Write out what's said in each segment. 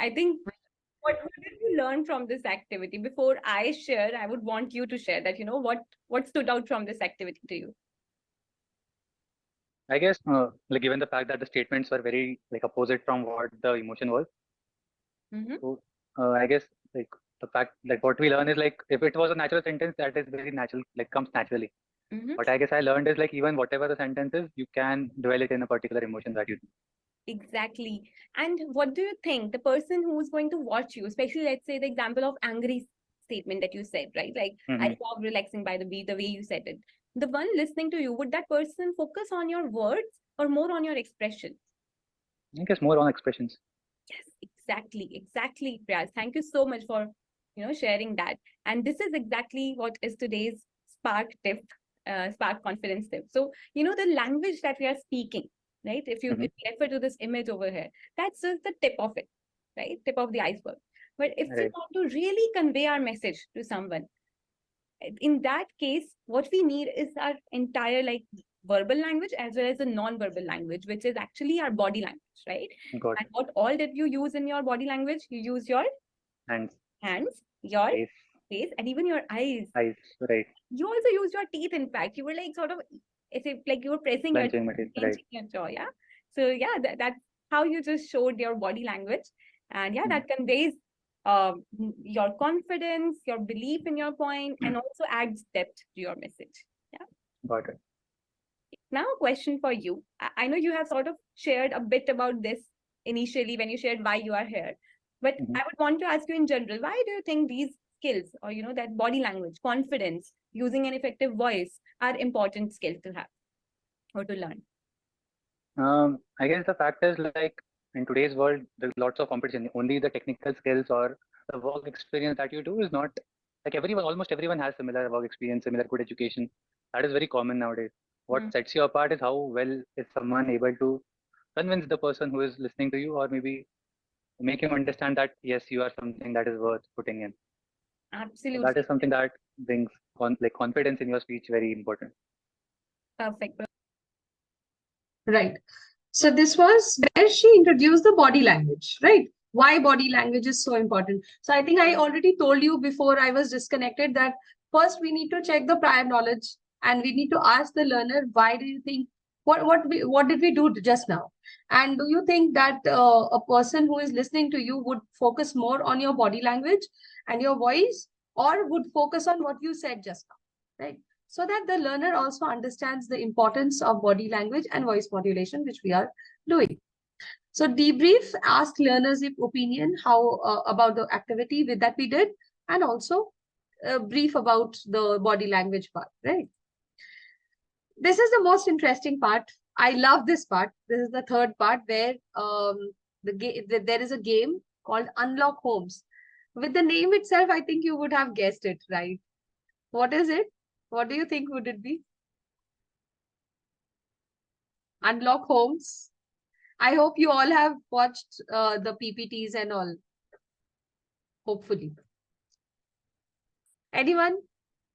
I think what did you learn from this activity? Before I share, I would want you to share that, what stood out from this activity to you? I guess, like given the fact that the statements were very like opposite from what the emotion was, Mm-hmm. so I guess like the fact like what we learn is like if it was a natural sentence that is very natural, like comes naturally. Mm-hmm. What I guess I learned is like even whatever the sentence is, you can dwell it in a particular emotion that you do. Exactly. And what do you think the person who's going to watch you, especially let's say the example of angry statement that you said, right? Like, I Mm-hmm. love relaxing by the way you said it. The one listening to you, would that person focus on your words or more on your expression? I guess more on expressions. Yes, exactly, Priyas. Thank you so much for sharing that. And this is exactly what is today's Spark tip, Spark confidence tip. So the language that we are speaking, right? Mm-hmm. If you refer to this image over here, that's just the tip of it, right? Tip of the iceberg. But if we Right. want to really convey our message to someone, in that case, what we need is our entire like verbal language as well as the non-verbal language, which is actually our body language, right? Got And it. what all did you use in your body language? You use your Hands, hands, your face, face, and even your eyes. eyes. Right. You also used your teeth, in fact. You were like sort of, as if like you were pressing your Clenching material. Right. clenching your jaw, yeah. So yeah, that's how you just showed your body language. And yeah, Mm-hmm. that conveys your confidence, your belief in your point, and also adds depth to your message. Yeah. Got it. Now, a question for you. I know you have sort of shared a bit about this initially when you shared why you are here, but Mm-hmm. I would want to ask you in general, why do you think these skills or, that body language, confidence, using an effective voice are important skills to have or to learn? I guess the fact is like in today's world, there's lots of competition. Only the technical skills or the work experience that you do is not like everyone, almost everyone has similar work experience, similar good education. That is very common nowadays. Hmm. What sets you apart is how well is someone able to convince the person who is listening to you, or maybe make him understand that yes, you are something that is worth putting in. So that Absolutely. is something that brings like confidence in your speech very important. Perfect. Right. So this was where she introduced the body language, right? Why body language is so important. So I think I already told you before I was disconnected that first we need to check the prior knowledge and we need to ask the learner, why do you think what did we do just now? And do you think that a person who is listening to you would focus more on your body language and your voice, or would focus on what you said just now, right? So that the learner also understands the importance of body language and voice modulation, which we are doing. So debrief, ask learners if opinion, how about the activity with that we did, and also brief about the body language part, right? This is the most interesting part. I love this part. This is the third part where there is a game called Unlock Homes. With the name itself, I think you would have guessed it, right? What is it? What do you think would it be? Unlock Homes. I hope you all have watched the PPTs and all, hopefully. Anyone?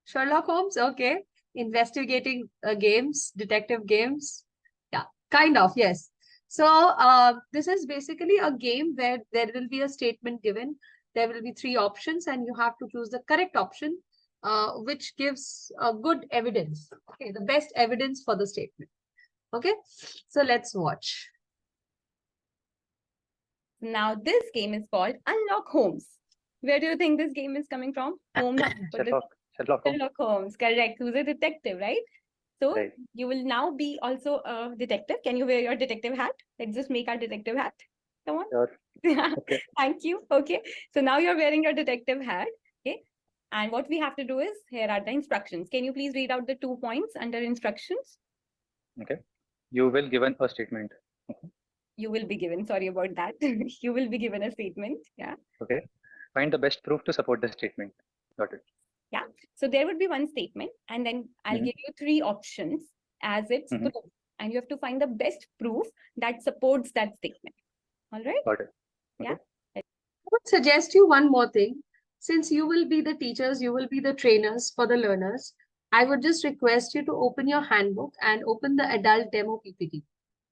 Sherlock Holmes? Okay. Investigating games, detective games. Yeah, kind of, yes. So this is basically a game where there will be a statement given. There will be three options and you have to choose the correct option, which gives good evidence. Okay, the best evidence for the statement. Okay, so let's watch. Now, this game is called Unlock Holmes. Where do you think this game is coming from? Holmes. Sherlock Holmes. Sherlock Holmes, correct. Who's a detective, right? So Right. you will now be also a detective. Can you wear your detective hat? Let's just make our detective hat. Come on. Sure. Okay. Thank you. Okay. So now you're wearing your detective hat. Okay. And what we have to do is, here are the instructions. Can you please read out the 2 points under instructions? Okay. You will given a statement. Okay. You will be given, sorry about that. You will be given a statement. Yeah. Okay. Find the best proof to support the statement. Got it. Yeah. So there would be one statement, and then I'll Mm-hmm. give you 3 options as its Mm-hmm. proof. And you have to find the best proof that supports that statement. All right. Got it. Yeah. Okay. I would suggest you one more thing. Since you will be the teachers, you will be the trainers for the learners, I would just request you to open your handbook and open the adult demo PPT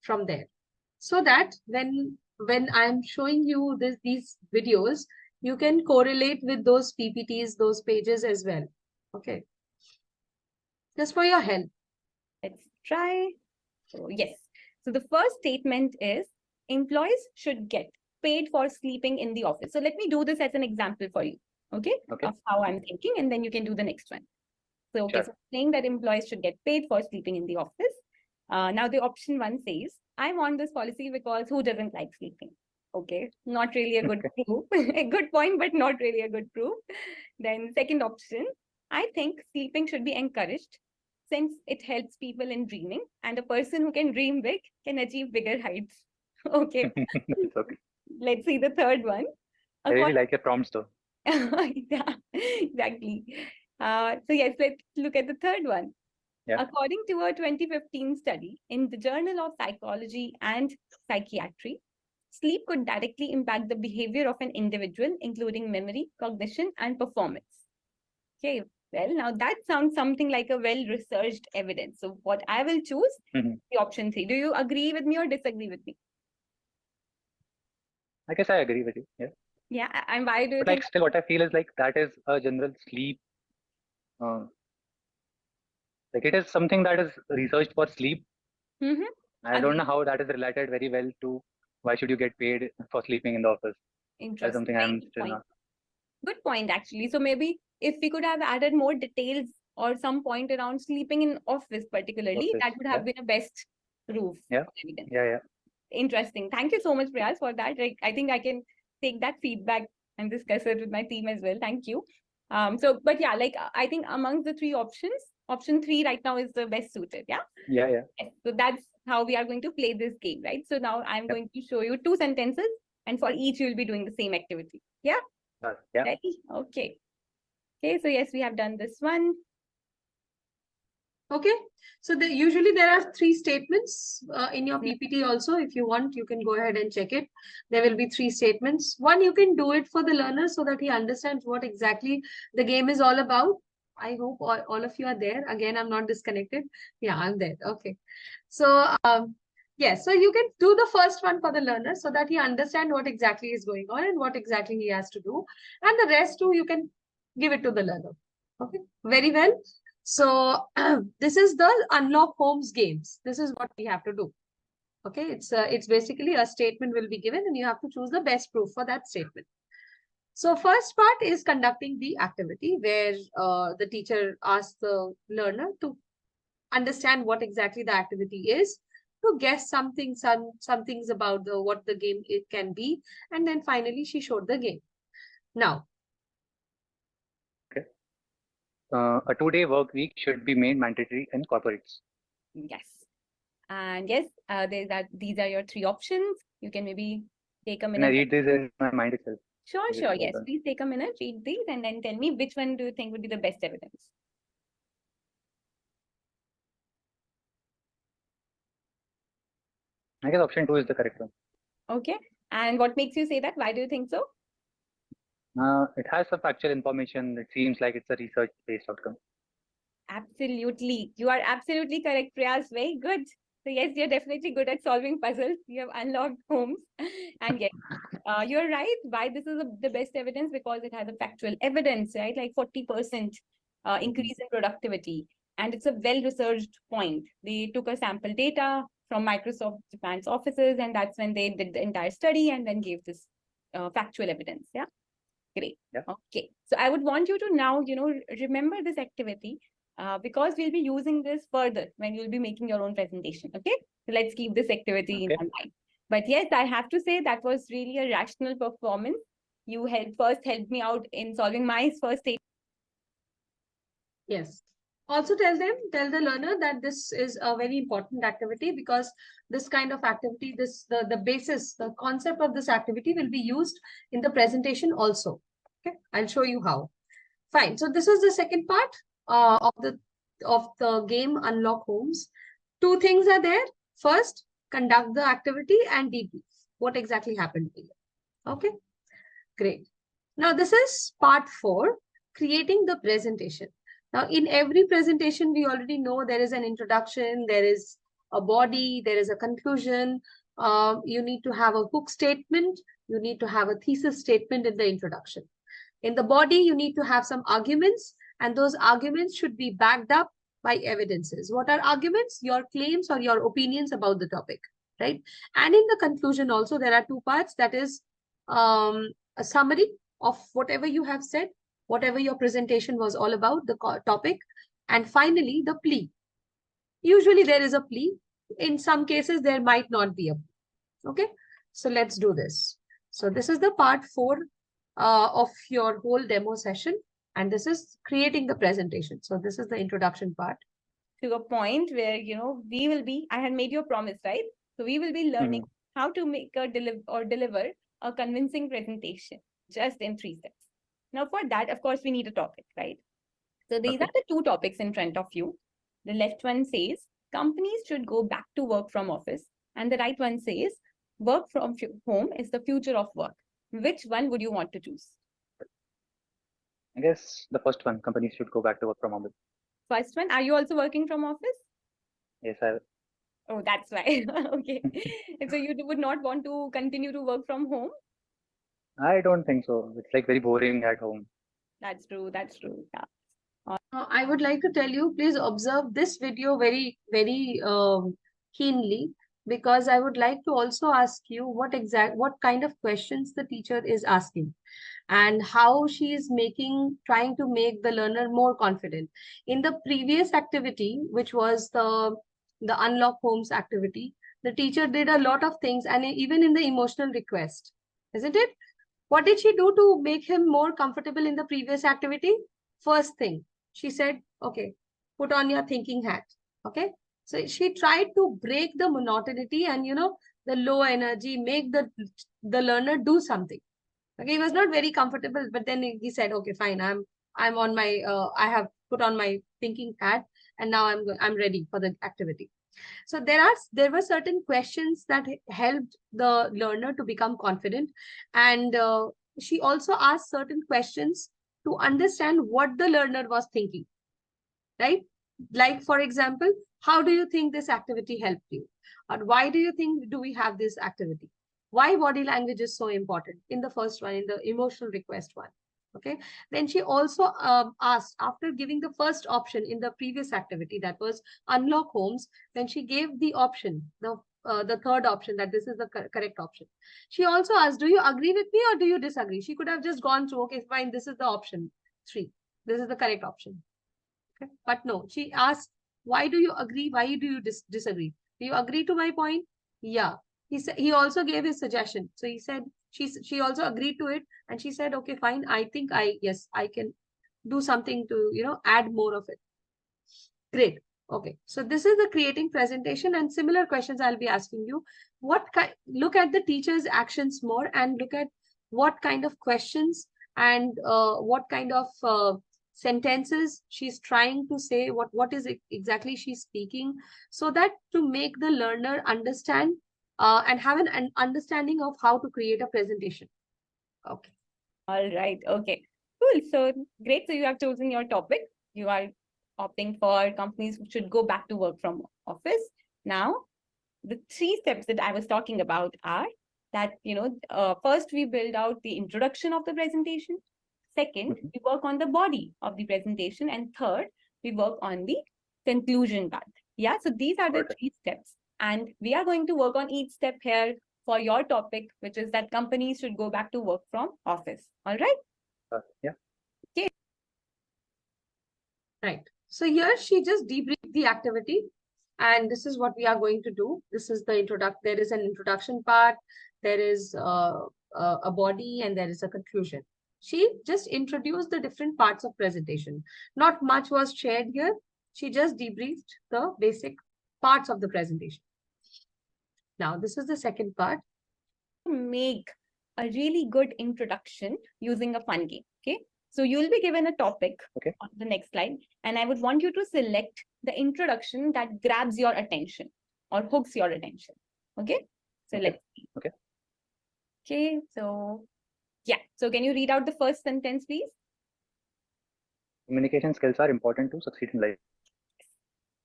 from there. So that when when I'm showing you these videos, you can correlate with those PPTs, those pages as well. Okay. Just for your help. Let's try. So yes. So the first statement is employees should get paid for sleeping in the office. So let me do this as an example for you. Okay. Okay. Of how I'm thinking, and then you can do the next one. So, okay, Sure. so saying that employees should get paid for sleeping in the office. Now the option 1 says, I want this policy because who doesn't like sleeping? Okay, not really a good proof. A good point, but not really a good proof. Then second option, I think sleeping should be encouraged since it helps people in dreaming, and a person who can dream big can achieve bigger heights. Okay, It's okay. let's see the third one. I really like your prompts though. Yeah, exactly. So yes, let's look at the third one. Yeah. According to a 2015 study in the Journal of Psychology and Psychiatry, sleep could directly impact the behavior of an individual, including memory, cognition, and performance. Okay, well, now that sounds something like a well-researched evidence. So what I will choose, the option 3. Do you agree with me or disagree with me? I guess I agree with you. Yeah. Yeah, and why do you But think? like still what I feel is like that is a general sleep. Like it is something that is researched for sleep. Mhm. I don't know how that is related very well to why should you get paid for sleeping in the office. That's Interesting. something Very I'm good still point. not. Good point, actually. So maybe if we could have added more details or some point around sleeping in office particularly, Office. that would have been a best proof Yeah. evidence. Yeah. Interesting. Thank you so much, Priyas, for that. Like, I think I can take that feedback and discuss it with my team as well. Thank you. But yeah, like I think amongst the 3 options, option 3 right now is the best suited. Yeah. Yeah. Yes. So that's how we are going to play this game, right? So now I'm going to show you 2 sentences, and for each you'll be doing the same activity. Yeah. Yeah. Ready? Okay. Okay. So yes, we have done this one. Okay, so usually there are 3 statements in your PPT also. If you want, you can go ahead and check it. There will be 3 statements. One, you can do it for the learner so that he understands what exactly the game is all about. I hope all of you are there. Again, I'm not disconnected. Yeah, I'm there. Okay. So, yes, so you can do the first one for the learner so that he understands what exactly is going on and what exactly he has to do. And the rest too, you can give it to the learner. Okay, very well. So this is the Unlock Homes games. This is what we have to do. Okay, it's basically a statement will be given and you have to choose the best proof for that statement. So first part is conducting the activity where the teacher asks the learner to understand what exactly the activity is, to guess some things about what the game it can be, and then finally she showed the game. Now, A 2-day work week should be made mandatory in corporates. Yes. And yes, these are your 3 options. You can maybe take a Can I minute. read this in my mind itself? Sure. Yes, Yes. Please take a minute, read these, and then tell me which one do you think would be the best evidence. I guess option 2 is the correct one. Okay. And what makes you say that? Why do you think so? It has some factual information. It seems like it's a research-based outcome. Absolutely. You are absolutely correct, Priyas. Very good. So yes, you're definitely good at solving puzzles. You have unlocked homes. And yes, you're right. Why this is the best evidence? Because it has a factual evidence, right? Like 40% increase in productivity. And it's a well-researched point. They took a sample data from Microsoft Japan's offices, and that's when they did the entire study and then gave this factual evidence. Yeah. Great. Yeah. Okay. So I would want you to now, remember this activity because we'll be using this further when you'll be making your own presentation. Okay. So let's keep this activity in our mind. But yes, I have to say that was really a rational performance. You helped me out in solving my first statement. yes. Also tell the learner that this is a very important activity because this kind of activity, the basis, the concept of this activity will be used in the presentation also. Okay, I'll show you how. Fine. So this is the second part of the game Unlock Homes. 2 things are there. First, conduct the activity and debrief. What exactly happened here? Okay, great. Now this is part 4, creating the presentation. Now in every presentation, we already know there is an introduction, there is a body, there is a conclusion. You need to have a hook statement. You need to have a thesis statement in the introduction. In the body, you need to have some arguments, and those arguments should be backed up by evidences. What are arguments? Your claims or your opinions about the topic, right? And in the conclusion also, there are two parts. That is a summary of whatever you have said, whatever your presentation was all about, the topic, and finally the plea. Usually there is a plea. In some cases, there might not be a plea. Okay, so let's do this. So this is the part 4 of your whole demo session, and this is creating the presentation. So this is the introduction part. To a point where, we will be, I had made you a promise, right? So we will be learning how to make a deliver a convincing presentation just in 3 steps. Now for that, of course, we need a topic, right? So these are the 2 topics in front of you. The left one says companies should go back to work from office, and the right one says work from home is the future of work. Which one would you want to choose? I guess the first one, companies should go back to work from home. First one, are you also working from office? Yes, I. Oh, that's why. Okay. So you would not want to continue to work from home? I don't think so. It's like very boring at home. That's true. That's true. Yeah. I would like to tell you, please observe this video very, very keenly, because I would like to also ask you what kind of questions the teacher is asking, and how she is trying to make the learner more confident. In the previous activity, which was the Unlock Homes activity, the teacher did a lot of things, and even in the emotional request, isn't it? What did she do to make him more comfortable in the previous activity? First thing, she said, okay, put on your thinking hat. Okay. So she tried to break the monotony and, the low energy, make the learner do something. Okay. He was not very comfortable, but then he said, okay, fine. I'm on my, I have put on my thinking hat, and now I'm ready for the activity. So there were certain questions that helped the learner to become confident, and she also asked certain questions to understand what the learner was thinking, right? Like, for example, how do you think this activity helped you? Or why do you think do we have this activity? Why body language is so important in the first one, in the emotional request one. Okay. Then she also asked, after giving the first option in the previous activity, that was Unlock Homes, then she gave the option, the third option, that this is the correct option. She also asked, do you agree with me or do you disagree? She could have just gone through, okay, fine, this is the option 3. This is the correct option. Okay. But no, she asked, why do you agree? Why do you disagree? Do you agree to my point? Yeah. He also gave his suggestion. So he said, she also agreed to it, and she said, okay, fine. I think I can do something to, add more of it. Great. Okay. So this is the creating presentation, and similar questions I'll be asking you. Look at the teacher's actions more, and look at what kind of questions and what kind of sentences she's trying to say, what is it exactly she's speaking, so that to make the learner understand and have an understanding of how to create a presentation. Okay. All right. Okay. Cool. So great. So you have chosen your topic. You are opting for companies who should go back to work from office. Now, the 3 steps that I was talking about are that, first we build out the introduction of the presentation. Second, we work on the body of the presentation. And third, we work on the conclusion part. Yeah. So these are the 3 steps. And we are going to work on each step here for your topic, which is that companies should go back to work from office. All right? Yeah. Okay. Right. So here she just debriefed the activity, and this is what we are going to do. This is the introduction. There is an introduction part, there is a body, and there is a conclusion. She just introduced the different parts of presentation. Not much was shared here. She just debriefed the basic parts of the presentation. Now, this is the second part. Make a really good introduction using a fun game. Okay. So you'll be given a topic on the next slide, and I would want you to select the introduction that grabs your attention or hooks your attention. Okay. So let's see. Okay. So yeah. So can you read out the first sentence, please? Communication skills are important to succeed in life.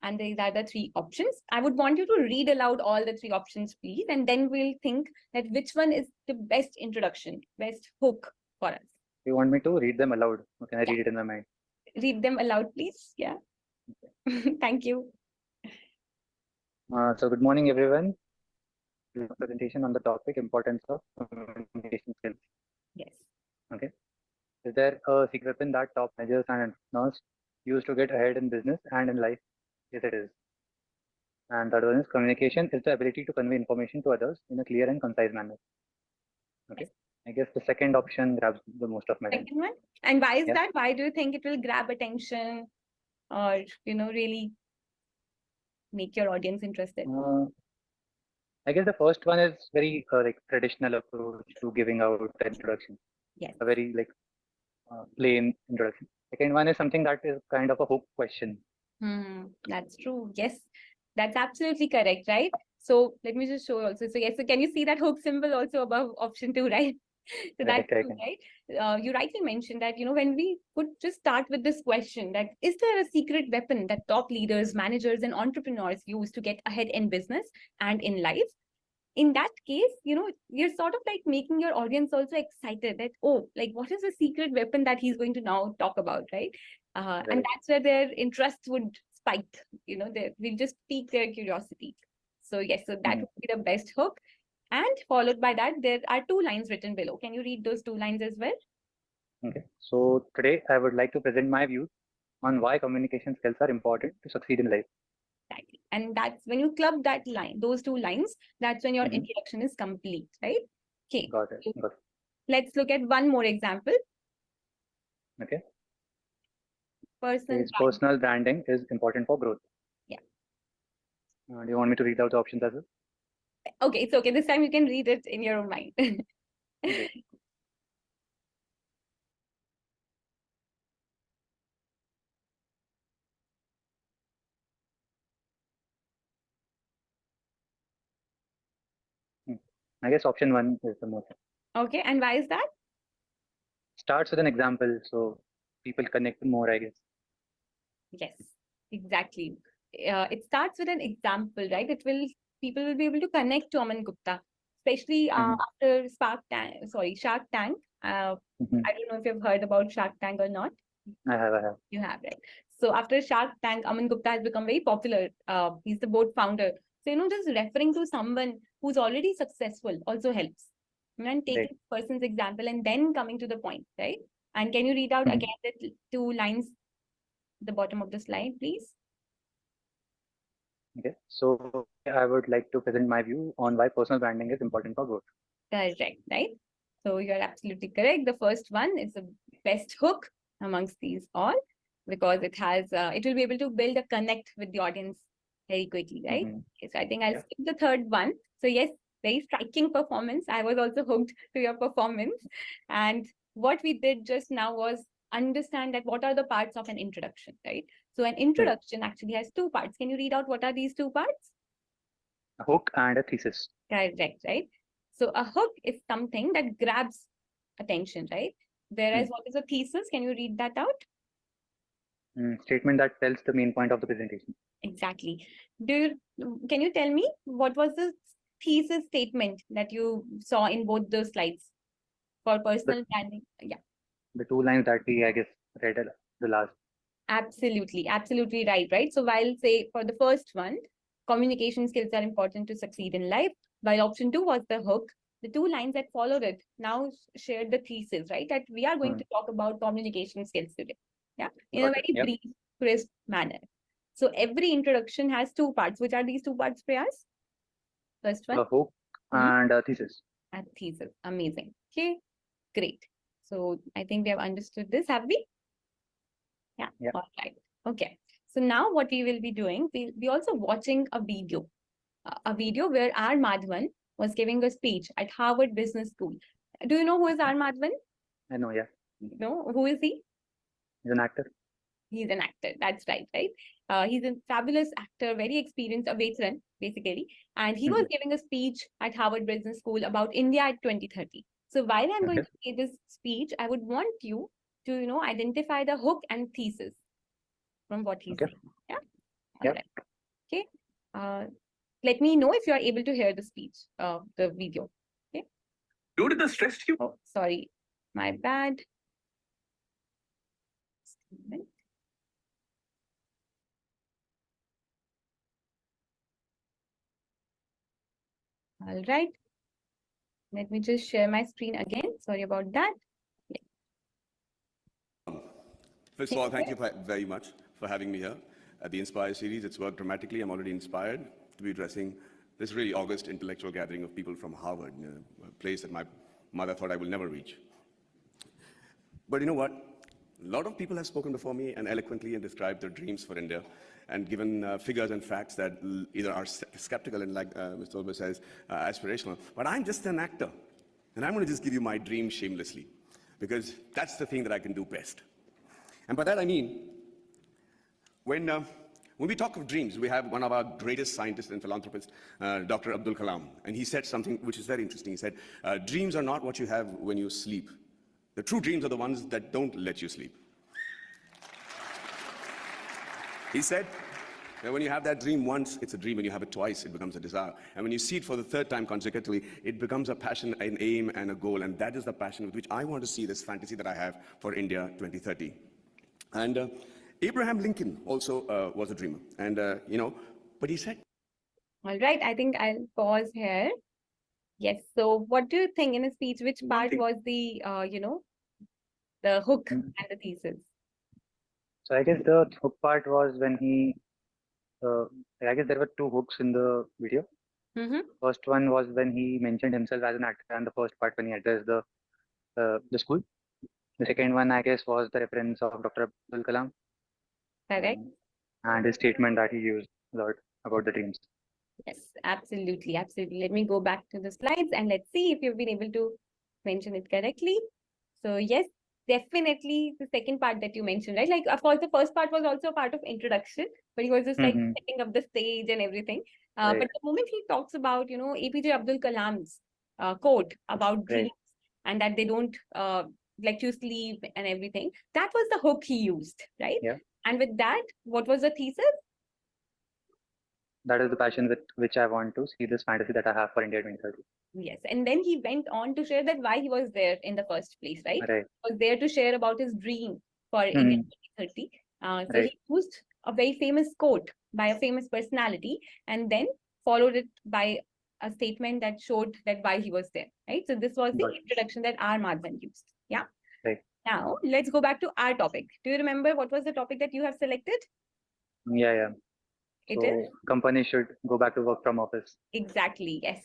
And these are the three options. I would want you to read aloud all the three options, please. And then we'll think that which one is the best introduction, best hook for us. You want me to read them aloud? Or can I Yeah. read it in my mind? Read them aloud, please. Yeah. Thank you. So good morning, everyone. This is a presentation on the topic importance of communication skills. Yes. Okay. Is there a secret weapon that top managers and entrepreneurs use to get ahead in business and in life? Yes, it is. And third one is communication is the ability to convey information to others in a clear and concise manner. Okay. I guess the second option grabs the most of my time. Second one. And why is Yeah. that? Why do you think it will grab attention or, really make your audience interested? I guess the first one is very like traditional approach to giving out the introduction. Yes. A very like plain introduction. Second one is something that is kind of a hook question. That's true. Yes, that's absolutely correct, right? So let me just show also. So yes, so can you see that hook symbol also above option 2, right? So that's Right, I true, can. right? You rightly mentioned that, when we could just start with this question that is there a secret weapon that top leaders, managers, and entrepreneurs use to get ahead in business and in life? In that case, you're sort of like making your audience also excited that, oh, like what is the secret weapon that he's going to now talk about, right? And Right. that's where their interest would spike, we just pique their curiosity. So yes, so that Mhm. would be the best hook. And followed by that, there are 2 lines written below. Can you read those 2 lines as well? Okay. So today I would like to present my views on why communication skills are important to succeed in life. Exactly. And that's when you club that line, those 2 lines, that's when your Mhm. introduction is complete, right? Okay. Got it. Got it. Let's look at one more example. Okay. Personal Says brand. personal branding is important for growth. Yeah. Do you want me to read out the options as well? Okay, it's okay. This time you can read it in your own mind. Great. I guess option 1 is the most. Okay, and why is that? Starts with an example, so people connect more, I guess. Yes, exactly. It starts with an example, right? People will be able to connect to Aman Gupta, especially after Shark Tank. Mhm. I don't know if you've heard about Shark Tank or not. I have. You have, right? So after Shark Tank, Aman Gupta has become very popular. He's the board founder. So, just referring to someone who's already successful also helps. And taking Right. the person's example and then coming to the point, right? And can you read out Mhm. again the 2 lines at the bottom of the slide, please? Okay. So I would like to present my view on why personal branding is important for growth. Correct, right? So you're absolutely correct. The first one is the best hook amongst these all because it will be able to build a connect with the audience very quickly, right? Mhm. Okay, so I think I'll Yeah. skip the third one. So yes, very striking performance. I was also hooked to your performance. And what we did just now was understand that what are the parts of an introduction, right? So an introduction actually has 2 parts. Can you read out what are these 2 parts? A hook and a thesis. Correct, right? So a hook is something that grabs attention, right? Whereas what is a thesis? Can you read that out? Statement that tells the main point of the presentation. Exactly. Can you tell me what was the thesis statement that you saw in both those slides for personal branding? Yeah, The 2 lines that we, I guess, read the last. absolutely. Absolutely right? So while say for the first one, communication skills are important to succeed in life, while option 2 was the hook, the 2 lines that followed it now shared the thesis, right? That we are going to talk about communication skills today. Yeah, in a Got it. very Yep. brief, crisp manner. So every introduction has 2 parts. Which are these 2 parts, Prayas? First one, A hook and a thesis. and thesis. Amazing. Okay, great. So I think we have understood this, have we? Yeah. Yeah. All right. Okay. So now what we will be doing, we'll be also watching a video where R. Madhavan was giving a speech at Harvard Business School. Do you know who is R. Madhavan? I know, yeah. No, who is he? He's an actor. He's an actor. That's right? He's a fabulous actor, very experienced, a veteran, basically. And he was giving a speech at Harvard Business School about India at 2030. So while I'm going to say this speech, I would want you to, identify the hook and thesis from what he's saying. Yeah. Yep. Alright. Okay. Let me know if you are able to hear the speech, the video. Okay. Due to the stress you Oh, sorry. My bad. Just a minute. All right. Let me just share my screen again. Sorry about that. First of all, thank you very much for having me here at the Inspire series. It's worked dramatically. I'm already inspired to be addressing this really august intellectual gathering of people from Harvard, a place that my mother thought I will never reach. But you know what? A lot of people have spoken before me and eloquently and described their dreams for India and given figures and facts that either are skeptical and, like Mr. Olber says, aspirational. But I'm just an actor. And I'm going to just give you my dream shamelessly, because that's the thing that I can do best. And by that I mean, when we talk of dreams, we have one of our greatest scientists and philanthropists, Dr. Abdul Kalam, and he said something which is very interesting. He said, dreams are not what you have when you sleep. The true dreams are the ones that don't let you sleep. He said that when you have that dream once, it's a dream. When you have it twice, it becomes a desire. And when you see it for the third time consecutively, it becomes a passion, an aim, and a goal. And that is the passion with which I want to see this fantasy that I have for India 2030. And Abraham Lincoln also was a dreamer. And, but he said, All right. I think I'll pause here. Yes. So what do you think in his speech? Which part was the, the hook and the thesis? So I guess the hook part was when he, I guess there were two hooks in the video. Mm-hmm. First one was when he mentioned himself as an actor, and the first part when he addressed the school. The second one, I guess, was the reference of Dr. Abdul Kalam. Correct. And his statement that he used a lot about the dreams. Yes, absolutely. Absolutely. Let me go back to the slides and let's see if you've been able to mention it correctly. So yes, definitely the second part that you mentioned, right? Like, of course, the first part was also part of introduction, but he was just like setting up the stage and everything. Right. But the moment he talks about, APJ Abdul Kalam's quote about dreams and that they don't let you sleep and everything, that was the hook he used, right? Yeah. And with that, what was the thesis? That is the passion with which I want to see this fantasy that I have for India 2030. Yes, and then he went on to share that why he was there in the first place, right? Right. He was there to share about his dream for India 2030. So he used a very famous quote by a famous personality and then followed it by a statement that showed that why he was there, right? So this was the introduction that R. Madhavan used. Yeah. Right. Now let's go back to our topic. Do you remember what was the topic that you have selected? Yeah. It so is? Companies should go back to work from office. Exactly. Yes.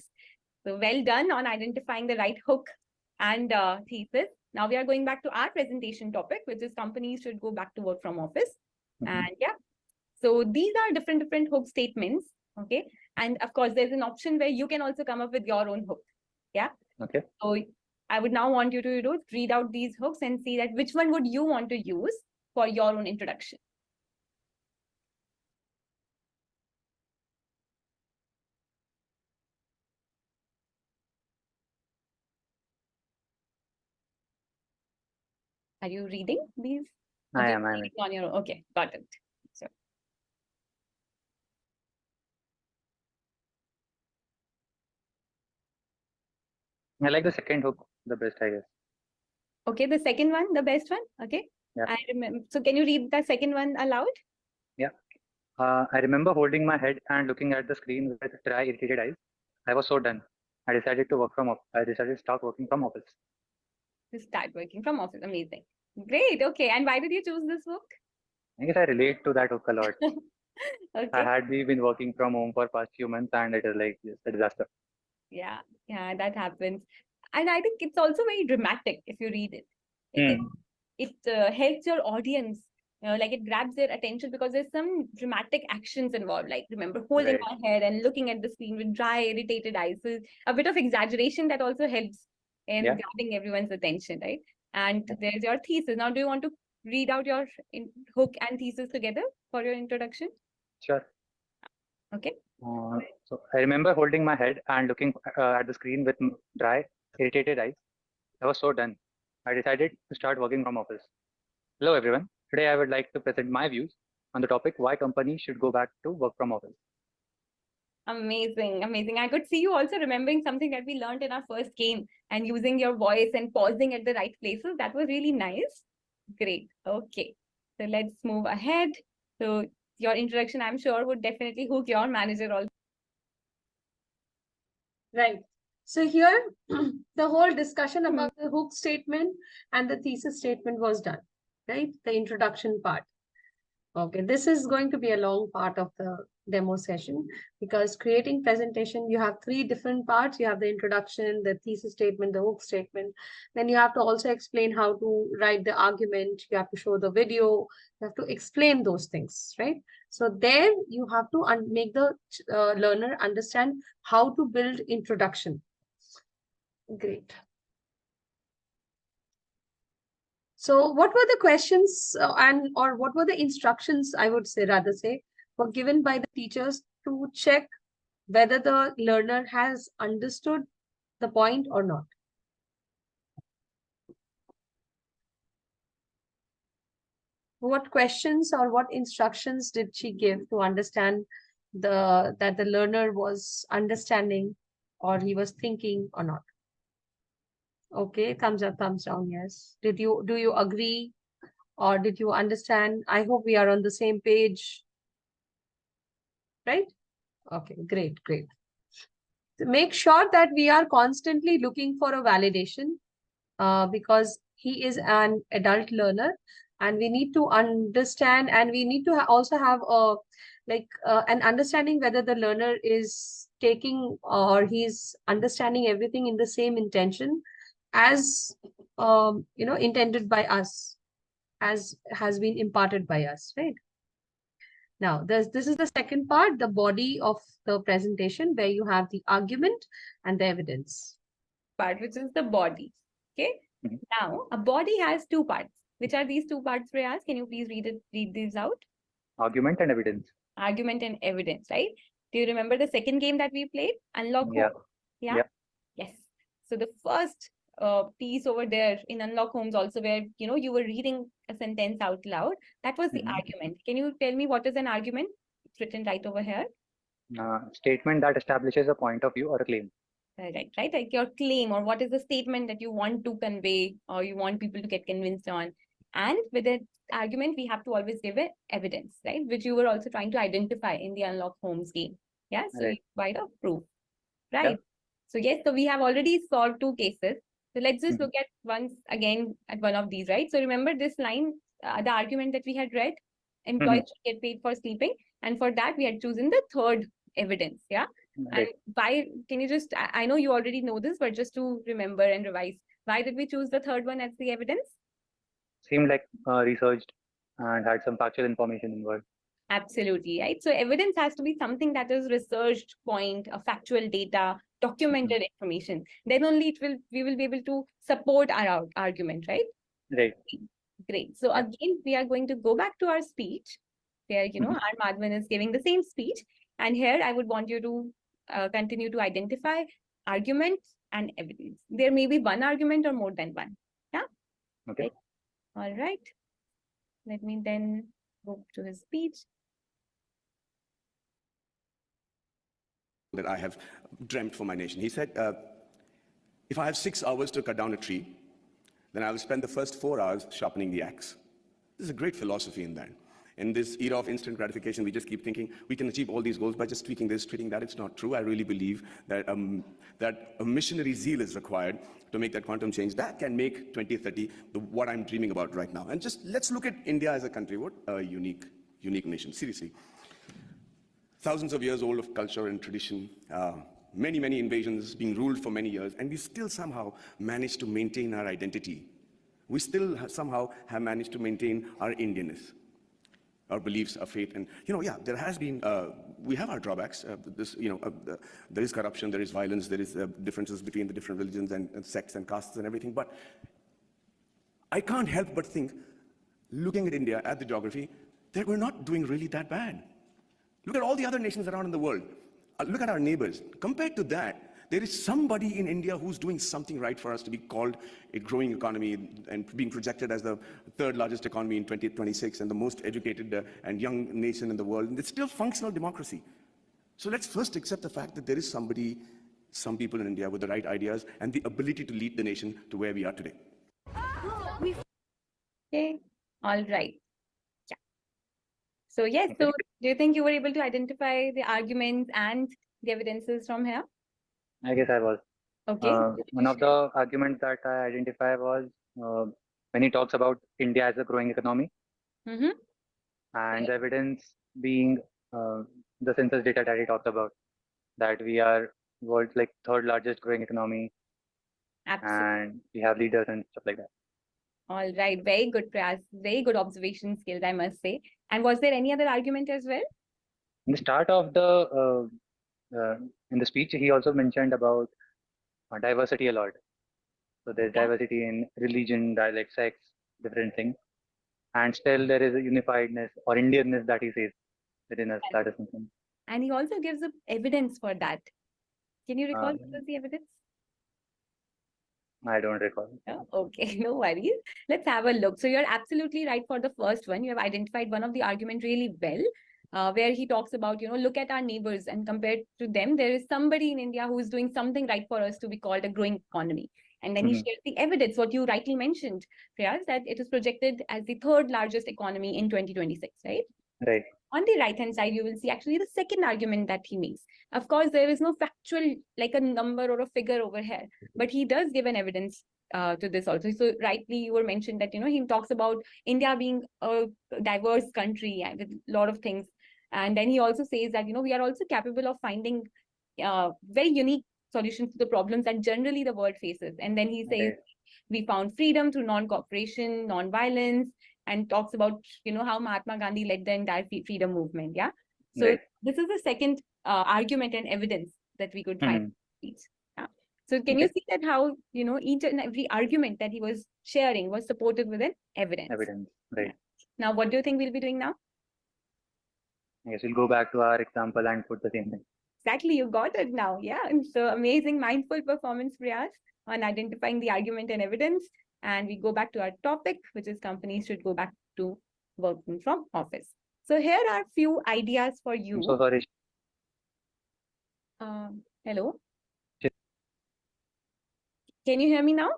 So well done on identifying the right hook and thesis. Now we are going back to our presentation topic, which is companies should go back to work from office. And yeah, so these are different hook statements. Okay. And of course, there's an option where you can also come up with your own hook. Yeah. Okay. So I would now want you to read out these hooks and see that which one would you want to use for your own introduction. Are you reading these? I am. On your own. Okay, got it. So I like the second hook the best, I guess. okay, the second one, the best one. Okay. Yeah. I remember. So can you read the second one aloud? Yeah. I remember holding my head and looking at the screen with dry, irritated eyes. I was so done. I decided to start working from office. To start working from office. Amazing. Great. Okay. And why did you choose this book? I guess I relate to that hook a lot. Okay. I had been working from home for past few months and it is like just a disaster. Yeah, that happens. And I think it's also very dramatic if you read it. It helps your audience, like it grabs their attention because there's some dramatic actions involved. Like remember holding my head and looking at the screen with dry, irritated eyes. So a bit of exaggeration that also helps in grabbing everyone's attention, right? And there's your thesis. Now, do you want to read out your hook and thesis together for your introduction? Sure. Okay. So I remember holding my head and looking at the screen with dry, irritated eyes. I was so done. I decided to start working from office. Hello everyone. Today I would like to present my views on the topic why companies should go back to work from office. Amazing, amazing. I could see you also remembering something that we learned in our first game and using your voice and pausing at the right places. That was really nice. Great. Okay. So let's move ahead. So your introduction, I'm sure, would definitely hook your manager also. Right. So here, the whole discussion about the hook statement and the thesis statement was done, right? The introduction part. Okay, this is going to be a long part of the demo session because creating presentation, you have 3 different parts. You have the introduction, the thesis statement, the hook statement. Then you have to also explain how to write the argument. You have to show the video. You have to explain those things, right? So there you have to make the learner understand how to build introduction. Great. So what were the questions or what were the instructions, I would say, rather say, were given by the teachers to check whether the learner has understood the point or not? What questions or what instructions did she give to understand that the learner was understanding or he was thinking or not? Okay, thumbs up, thumbs down, yes. Do you agree or did you understand? I hope we are on the same page. Right? Okay, great, great. So make sure that we are constantly looking for a validation because he is an adult learner and we need to understand and we need to also have an understanding whether the learner is taking or he's understanding everything in the same intention as intended by us, as has been imparted by us, right? Now, this is the second part, the body of the presentation, where you have the argument and the evidence. Part, which is the body. Okay. Mhm. Now, a body has 2 parts. Which are these 2 parts, Prayas? Can you please read these out? Argument and evidence. Argument and evidence, right? Do you remember the second game that we played? Unlock Yeah. Holmes? Yeah. Yeah. Yes. So the first piece over there in Unlock Holmes also where, you were reading a sentence out loud, that was the Mhm. argument. Can you tell me what is an argument? It's written right over here. Statement that establishes a point of view or a claim. Right. Like your claim or what is the statement that you want to convey or you want people to get convinced on. And with the argument, we have to always give it evidence, right? Which you were also trying to identify in the Unlock Holmes game. Yeah. So Right. you provide a proof, right? Yeah. So yes, so we have already solved 2 cases. So let's just Mhm. look at once again at one of these, right? So remember this line, the argument that we had read, employees should get paid for sleeping. And for that, we had chosen the third evidence. Yeah. Right. And why, can you just, I know you already know this, but just to remember and revise, why did we choose the third one as the evidence? Seemed like researched and had some factual information involved. Absolutely, right? So evidence has to be something that is researched point, a factual data, documented information. Then only we will be able to support our argument, right? Right. Great. So Yeah. again, we are going to go back to our speech where, Mhm. our Madhavan is giving the same speech. And here I would want you to continue to identify arguments and evidence. There may be one argument or more than one. Yeah. Okay. All right. Let me then go to his speech. That I have dreamt for my nation. He said, if I have 6 hours to cut down a tree, then I will spend the first 4 hours sharpening the axe. There's a great philosophy in that. In this era of instant gratification, we just keep thinking we can achieve all these goals by just tweaking this, tweaking that. It's not true. I really believe that, that a missionary zeal is required to make that quantum change. That can make 2030 what I'm dreaming about right now. And just let's look at India as a country. What a unique nation, seriously. Thousands of years old of culture and tradition, many invasions, being ruled for many years, and we still somehow managed to maintain our identity. We still somehow have managed to maintain our Indianness, our beliefs, our faith, and there has been. We have our drawbacks. There is corruption, there is violence, there is differences between the different religions and sects and castes and everything. But I can't help but think, looking at India, at the geography, that we're not doing really that bad. Look at all the other nations around in the world. Look at our neighbors. Compared to that, There is somebody in India who's doing something right for us to be called a growing economy and being projected as the third largest economy in 2026 and the most educated and young nation in the world. And it's still functional democracy. So let's first accept the fact that there is somebody, some people in India with the right ideas and the ability to lead the nation to where we are today. Okay, all right. Yeah. So yes, so do you think you were able to identify the arguments and the evidences from here? I guess I was. Okay. One of the arguments that I identify was when he talks about India as a growing economy, Mm-hmm. and the evidence being the census data that he talked about, that we are world's like third largest growing economy, Absolutely. and we have leaders and stuff like that. All right. Very good, Prayas. Very good observation skills, I must say. And was there any other argument as well? In the start of the in the speech, he also mentioned about diversity a lot. So there's Yeah. diversity in religion, dialect, sex, different things, and still there is a unifiedness or Indianness that he says within us. That is something. And he also gives the evidence for that. Can you recall what was the evidence? I don't recall. Oh, okay, no worries. Let's have a look. So you're absolutely right for the first one. You have identified one of the argument really well, where he talks about, look at our neighbors and compared to them, there is somebody in India who is doing something right for us to be called a growing economy. And then he shares the evidence, what you rightly mentioned, Priyas, that it is projected as the third largest economy in 2026, right? Right. On the right-hand side, you will see actually the second argument that he makes. Of course, there is no factual, like a number or a figure over here, but he does give an evidence to this also. So rightly, you were mentioned that, he talks about India being a diverse country and with a lot of things. And then he also says that, we are also capable of finding very unique solutions to the problems that generally the world faces. And then he says, we found freedom through non-cooperation, non-violence, and talks about, how Mahatma Gandhi led the entire freedom movement. Yeah. So this is the second argument and evidence that we could find. Yeah. So can you see that how, each and every argument that he was sharing was supported with an evidence? Evidence. Right. Yeah. Now, what do you think we'll be doing now? I guess we'll go back to our example and put the same thing. Exactly, you got it now. Yeah. And so amazing, mindful performance, Priyas, on identifying the argument and evidence. And we go back to our topic, which is companies should go back to working from office. So here are a few ideas for you. I'm so sorry. Hello. Can you hear me now?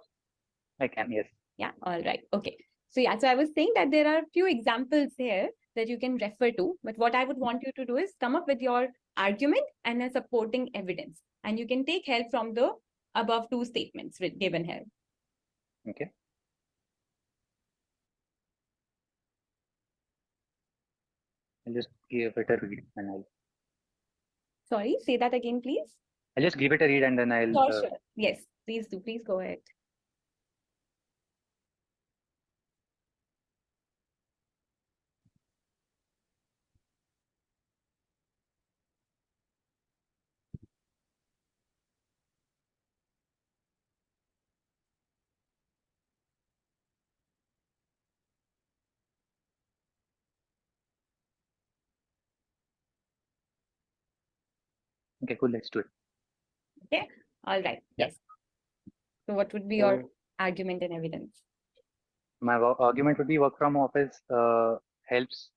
I can, yes. Yeah, all right. Okay. So yeah, so I was saying that there are a few examples here that you can refer to. But what I would want you to do is come up with your argument and a supporting evidence. And you can take help from the above two statements given here. Okay. I'll just give it a read and I'll. Sorry, say that again, please. I'll just give it a read and then I'll. Sure. Yes, please do. Please go ahead. Okay, cool. Let's do it. Okay. All right. Yeah. Yes. So what would be your argument and evidence? My argument would be work from office helps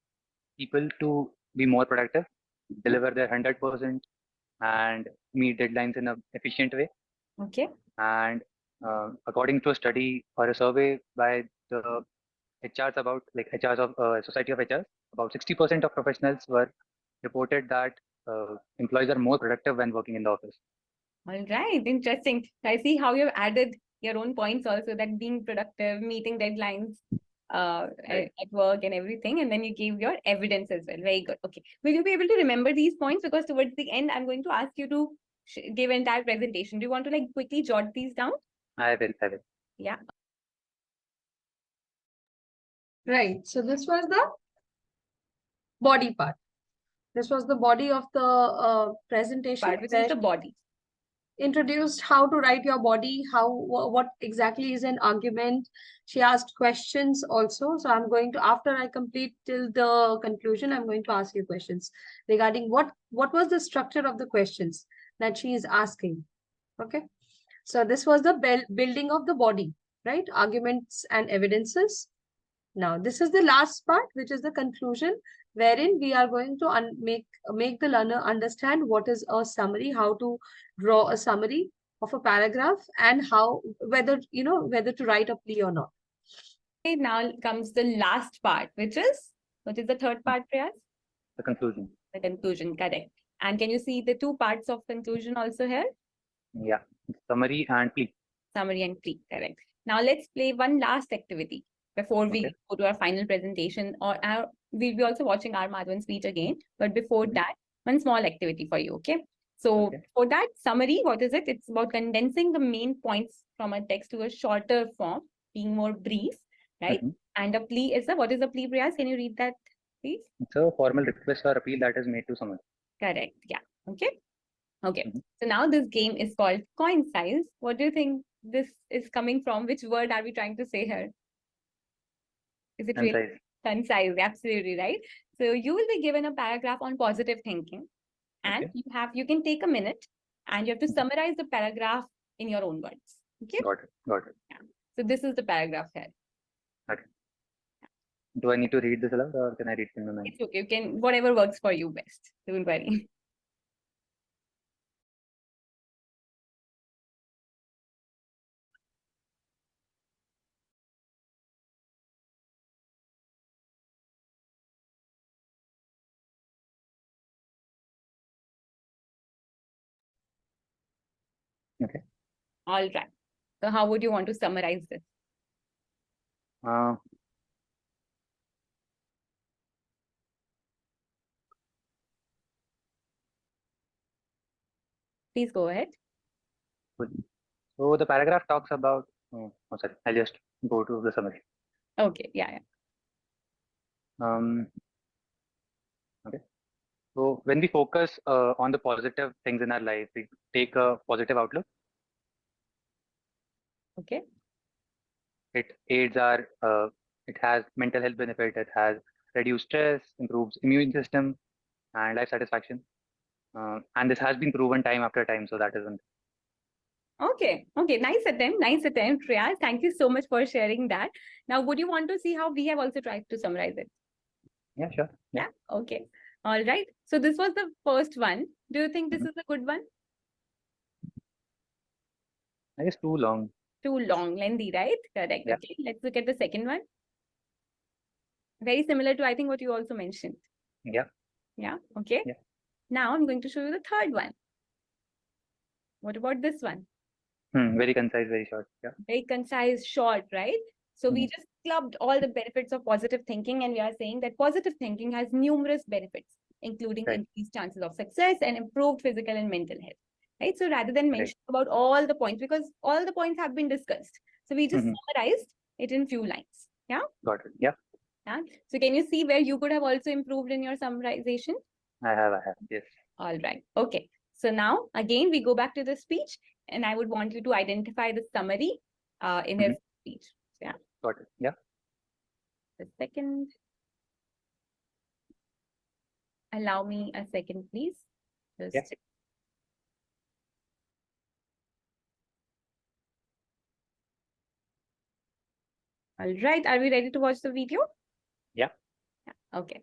people to be more productive, deliver their 100%, and meet deadlines in an efficient way. Okay. And according to a study or a survey by the HRs about like HRs of Society of HRs, about 60% of professionals were reported that employees are more productive when working in the office. All right, interesting. I see how you've added your own points also, that being productive, meeting deadlines at work and everything. And then you gave your evidence as well. Very good. Okay. Will you be able to remember these points? Because towards the end, I'm going to ask you to give an entire presentation. Do you want to quickly jot these down? I will. Yeah. Right. So this was the body part. This was the body of the presentation. Part, which is the body. Introduced how to write your body, what exactly is an argument. She asked questions also. So I'm going to, after I complete till the conclusion, I'm going to ask you questions regarding what was the structure of the questions that she is asking. Okay. So this was the building of the body, right? Arguments and evidences. Now, this is the last part, which is the conclusion, wherein we are going to make the learner understand what is a summary, how to draw a summary of a paragraph, and how whether to write a plea or not. Okay, now comes the last part, which is what is the third part, Priyas? The conclusion. The conclusion, correct. And can you see the two parts of conclusion also here? Yeah. Summary and plea. Summary and plea, correct. Now let's play one last activity before we Okay. go to our final presentation, or we'll be also watching our Madhavan speech again. But before that, one small activity for you, okay? So Okay. for that summary, what is it? It's about condensing the main points from a text to a shorter form, being more brief, right? Mhm. And a plea is what is a plea, Priyas? Can you read that, please? It's a formal request or appeal that is made to someone. Correct. Yeah. Okay. Okay. Mhm. So now this game is called Coin Size. What do you think this is coming from? Which word are we trying to say here? Is it really Concise. concise? Absolutely right. So you will be given a paragraph on positive thinking, and Okay. you can take a minute and you have to summarize the paragraph in your own words. Okay. Got it. Got it. So this is the paragraph here. Do I need to read this aloud or can I read it in my mind? It's okay. You can whatever works for you best. Don't worry. Okay. All right. So how would you want to summarize this? Uh, Please go ahead. good. So the paragraph talks about. Sorry. I'll just go to the summary. Okay. Yeah. Um, okay. So when we focus on the positive things in our life, we take a positive outlook. Okay. It aids our. It has mental health benefit. It has reduced stress, improves immune system, and life satisfaction. And this has been proven time after time. So that isn't. Okay. Okay. Nice attempt. Nice attempt, Riyaz. Thank you so much for sharing that. Now, would you want to see how we have also tried to summarize it? Yeah. Sure. Yeah. Okay. All right. So this was the first one. Do you think this Mhm. is a good one? I guess too long. Too long, lengthy, right? Correct. Yeah. Okay. Let's look at the second one. Very similar to, I think, what you also mentioned. Yeah. Yeah. Okay. Yeah. Now I'm going to show you the third one. What about this one? Very concise, very short. Yeah. Very concise, short, right? So we Mhm. just clubbed all the benefits of positive thinking, and we are saying that positive thinking has numerous benefits, including Right. increased chances of success and improved physical and mental health. Right. So rather than Right. mention about all the points, because all the points have been discussed, so we just Mhm. summarized it in few lines. Yeah. Got it. Yeah. Yeah. So can you see where you could have also improved in your summarization? I have. Yes. All right. Okay. So now again, we go back to the speech, and I would want you to identify the summary in his speech. So, yeah. Got it. Yeah. A second. Allow me a second, please. Just Yeah. all right. Are we ready to watch the video? Yeah. Okay.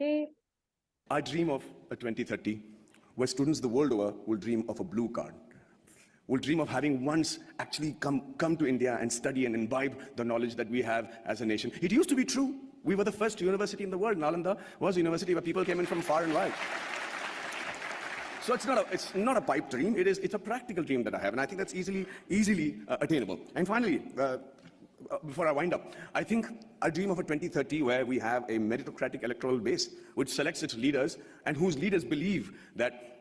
Okay. I dream of a 2030 where students the world over will dream of a blue card, will dream of having once actually come to India and study and imbibe the knowledge that we have as a nation. It used to be true. We were the first university in the world. Nalanda was a university where people came in from far and wide. So it's not a pipe dream. It's a practical dream that I have, and I think that's easily attainable. And finally, before I wind up, I think I dream of a 2030 where we have a meritocratic electoral base which selects its leaders and whose leaders believe that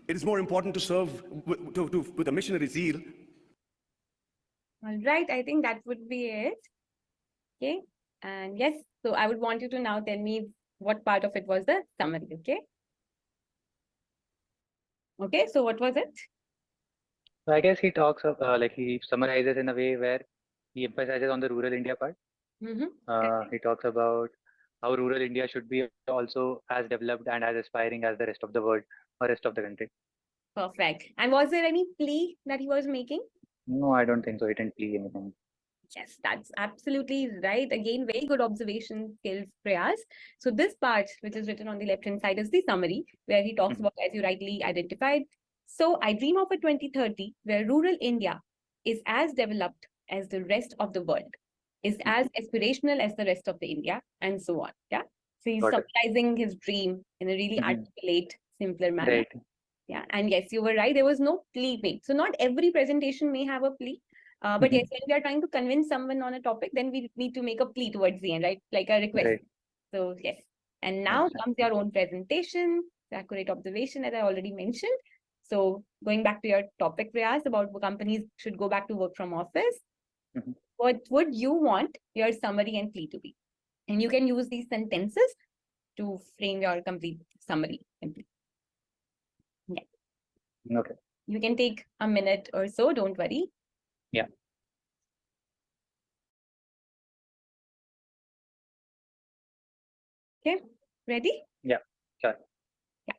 it is more important to serve with a missionary zeal. All right. I think that would be it. Okay. And yes, so I would want you to now tell me what part of it was the summary. Okay. Okay. So what was it? So I guess he talks of like he summarizes in a way where he emphasizes on the rural India part. He talks about how rural India should be also as developed and as aspiring as the rest of the world or rest of the country. Perfect. And was there any plea that he was making? No, I don't think so. He didn't play anything. Yes, that's absolutely right. Again, very good observation skills, Prayas. So this part, which is written on the left-hand side, is the summary, where he talks about, as you rightly identified. So I dream of a 2030 where rural India is as developed as the rest of the world, is as aspirational as the rest of the India, and so on. Yeah. So he's Got it. summarizing his dream in a really articulate, simpler manner. Right. Yeah. And yes, you were right. There was no plea made. So not every presentation may have a plea. But yes, when we are trying to convince someone on a topic, then we need to make a plea towards the end, right? Like a request. Right. So yes. And now Understand. comes your own presentation, accurate observation, as I already mentioned. So going back to your topic, Prayas, about companies should go back to work from office. What would you want your summary and plea to be? And you can use these sentences to frame your complete summary and plea. Yeah. Okay. You can take a minute or so, don't worry. Yeah. Okay, ready? Yeah, sure. Yeah.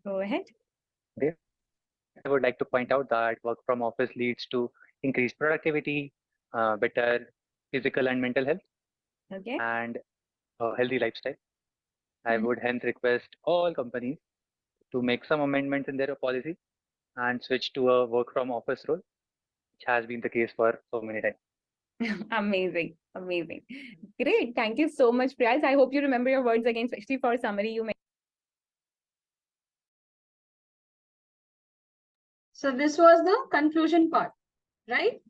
Go ahead. Okay. I would like to point out that work from office leads to increased productivity, better physical and mental health, Okay. and a healthy lifestyle. I would hence request all companies to make some amendments in their policy and switch to a work from office role, which has been the case for so many times. Amazing. Amazing. Great. Thank you so much, Priyas. I hope you remember your words again, especially for summary you made. So this was the conclusion part, right?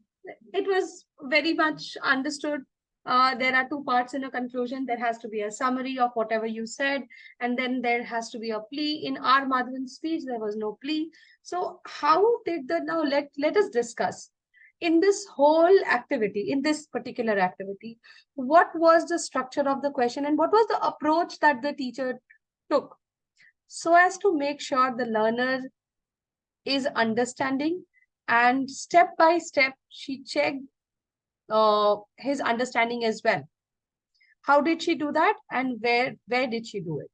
It was very much understood. There are two parts in a conclusion. There has to be a summary of whatever you said, and then there has to be a plea. In R. Madhavan's speech, there was no plea. So how did the, now let us discuss. In this whole activity, in this particular activity, what was the structure of the question and what was the approach that the teacher took so as to make sure the learner is understanding, and step by step she checked his understanding as well. How did she do that, and where did she do it?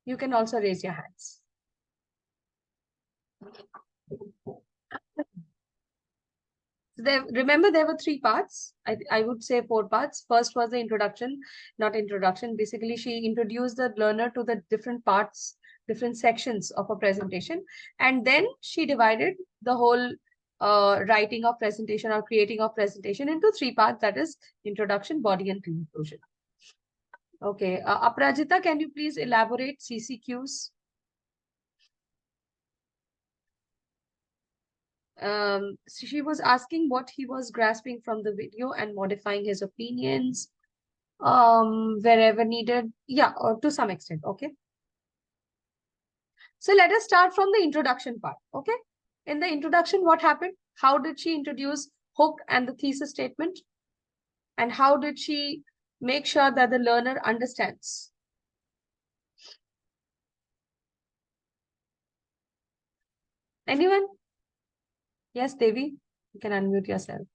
You can also raise your hands. Remember, there were three parts. I would say four parts. First was the introduction, not introduction. Basically, she introduced the learner to the different parts, different sections of a presentation. And then she divided the whole writing of presentation or creating of presentation into three parts. That is introduction, body, and conclusion. Okay. Aprajita, can you please elaborate CCQs? So she was asking what he was grasping from the video and modifying his opinions wherever needed. Yeah, or to some extent. Okay. So let us start from the introduction part. Okay. In the introduction, what happened? How did she introduce hook and the thesis statement? And how did she make sure that the learner understands? Anyone? Yes, Devi, you can unmute yourself.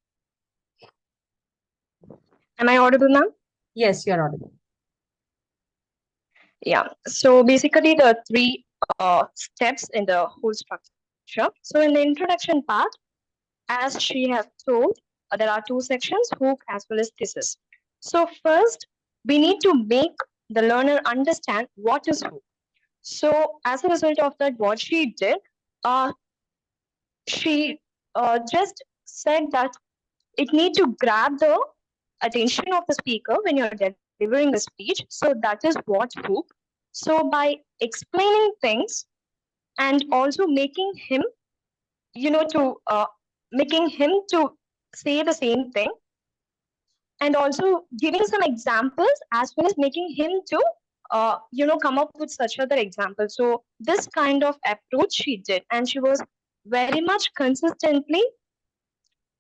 Am I audible, ma'am? Yes, you're audible. Yeah. So basically, the three steps in the whole structure. So in the introduction part, as she has told, there are two sections, hook as well as thesis. So first, we need to make the learner understand what is hook. So as a result of that, what she did, she just said that it need to grab the attention of the speaker when you're delivering a speech. So that is what hook. So by explaining things and also making him, making him to say the same thing, and also giving some examples as well as making him to, come up with such other examples. So this kind of approach she did, and she was very much consistently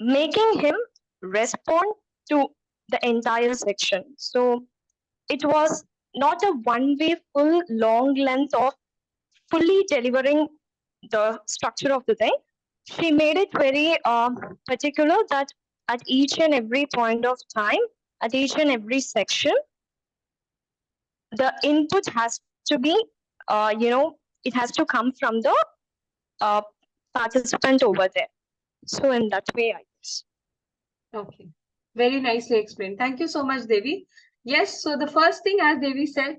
making him respond to the entire section. So it was not a one-way full long length of fully delivering the structure of the thing. She made it very particular that at each and every point of time, at each and every section, the input has to be, it has to come from the participant over there. So in that way, I guess. Okay, very nicely explained. Thank you so much, Devi. Yes, so the first thing, as Devi said,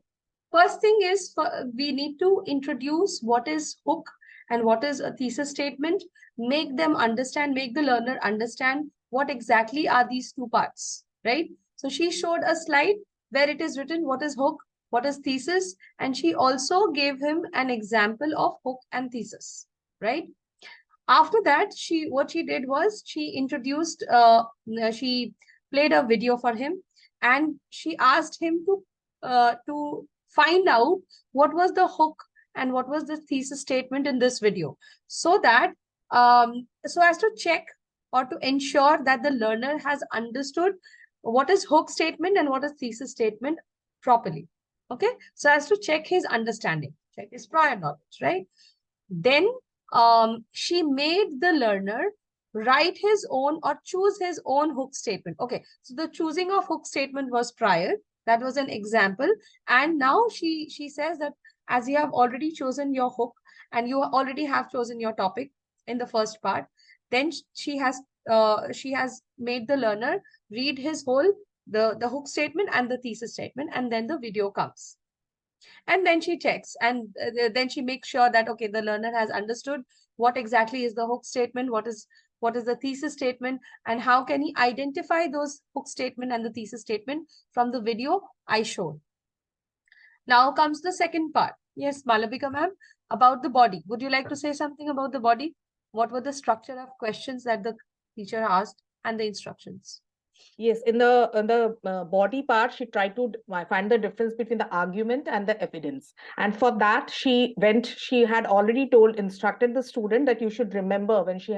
first thing is we need to introduce what is hook and what is a thesis statement, make them understand, make the learner understand what exactly are these two parts, right? So she showed a slide where it is written what is hook, what is thesis, and she also gave him an example of hook and thesis, right? After that, what she did was she played a video for him, and she asked him to find out what was the hook and what was the thesis statement in this video, so that so as to check or to ensure that the learner has understood what is hook statement and what is thesis statement properly. Okay, so as to check his understanding, check his prior knowledge, right? Then she made the learner write his own or choose his own hook statement. Okay, so the choosing of hook statement was prior. That was an example. And now she says that as you have already chosen your hook and you already have chosen your topic in the first part, then she has made the learner read his whole the hook statement and the thesis statement, and then the video comes. And then she checks, and then she makes sure that, okay, the learner has understood what exactly is the hook statement, what is the thesis statement, and how can he identify those hook statement and the thesis statement from the video I showed. Now comes the second part. Yes, Malavika ma'am, about the body. Would you like to say something about the body? What were the structure of questions that the teacher asked and the instructions? Yes, in the body part, she tried to find the difference between the argument and the evidence. And for that, she had already instructed the student that you should remember when she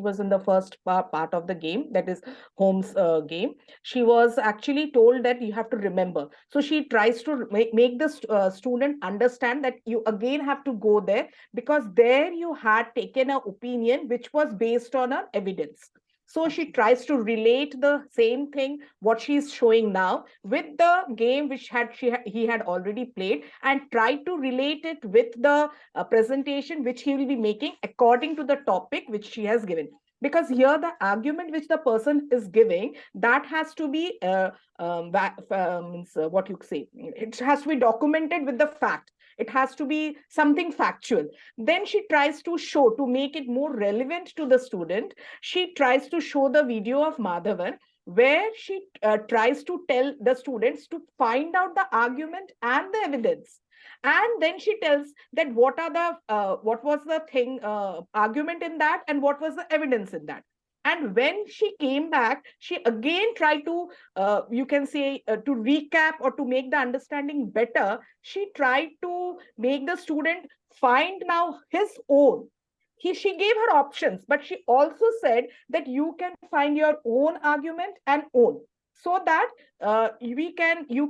was in the first part of the game, that is Holmes' game, she was actually told that you have to remember. So she tries to make the student understand that you again have to go there, because there you had taken an opinion which was based on an evidence. So she tries to relate the same thing, what she's showing now, with the game which he had already played, and try to relate it with the presentation which he will be making according to the topic which she has given. Because here the argument which the person is giving, that has to be what you say, it has to be documented with the fact. It has to be something factual. Then she tries to show, to make it more relevant to the student, she tries to show the video of Madhavan, where she tries to tell the students to find out the argument and the evidence. And then she tells that what was the thing, argument in that, and what was the evidence in that. And when she came back, she again tried to, you can say, to recap or to make the understanding better. She tried to make the student find now his own. She gave her options, but she also said that you can find your own argument and own, so that you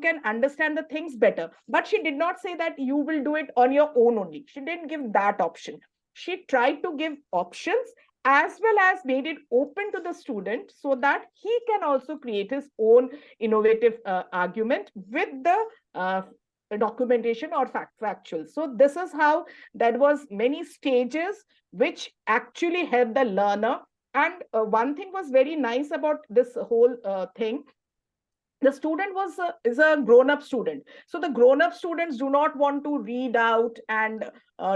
can understand the things better. But she did not say that you will do it on your own only. She didn't give that option. She tried to give options, as well as made it open to the student, so that he can also create his own innovative argument with the documentation or factual. So this is how that was many stages which actually helped the learner. And one thing was very nice about this whole thing. The student is a grown-up student. So the grown-up students do not want to read out and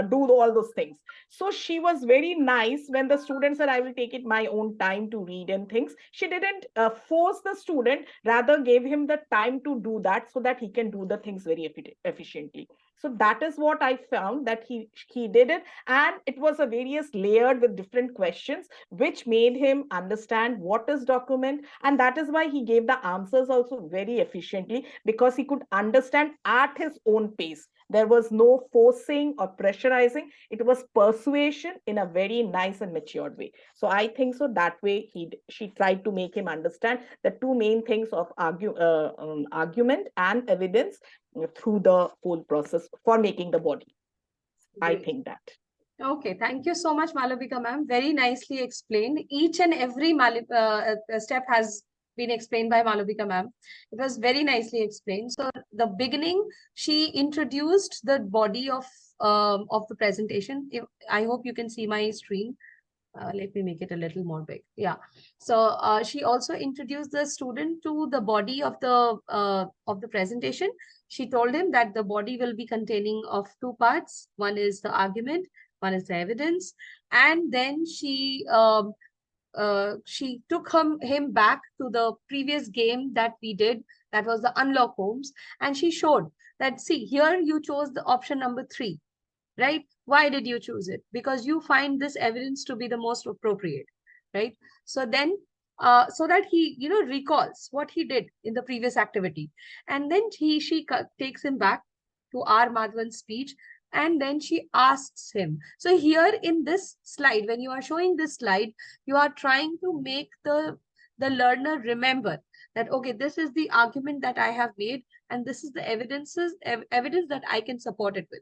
do all those things. So she was very nice when the student said, I will take it my own time to read and things. She didn't force the student, rather gave him the time to do that, so that he can do the things very efficiently. So that is what I found, that he did it. And it was a various layered with different questions, which made him understand what is document. And that is why he gave the answers also very efficiently, because he could understand at his own pace. There was no forcing or pressurizing. It was persuasion in a very nice and matured way. So I think so that way she tried to make him understand the two main things of argument and evidence through the whole process for making the body. Great. I think that. Okay, thank you so much, Malavika ma'am. Very nicely explained. Each and every step has been explained by Malavika ma'am. It was very nicely explained. So the beginning, she introduced the body of the presentation. I hope you can see my screen. Let me make it a little more big. Yeah. So she also introduced the student to the body of the presentation. She told him that the body will be containing of two parts. One is the argument, one is the evidence, and then she took him back to the previous game that we did. That was the unlock homes, and she showed that, see, here you chose the option number 3. Right? Why did you choose it? Because you find this evidence to be the most appropriate, right? So then, so that he, recalls what he did in the previous activity. And then she takes him back to R. Madhavan's speech, and then she asks him. So here in this slide, when you are showing this slide, you are trying to make the learner remember that, okay, this is the argument that I have made, and this is the evidence that I can support it with.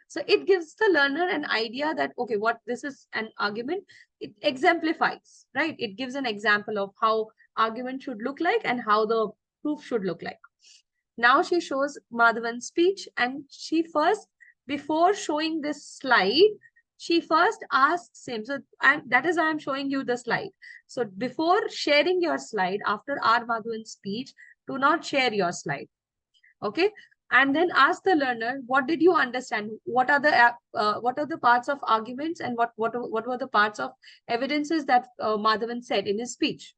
So it gives the learner an idea that, okay, what this is an argument. It exemplifies, right? It gives an example of how argument should look like and how the proof should look like. Now she shows Madhavan's speech, and she first, before showing this slide, she first asks him. So that is why I'm showing you the slide. So before sharing your slide, after R. Madhavan's speech, do not share your slide. Okay. And then ask the learner, what did you understand? What are the parts of arguments, and what were the parts of evidences that Madhavan said in his speech?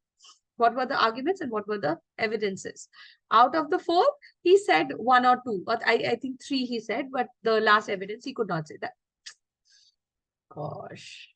What were the arguments and what were the evidences? Out of the 4, he said 1 or 2, but I think 3 he said, but the last evidence he could not say that. Gosh.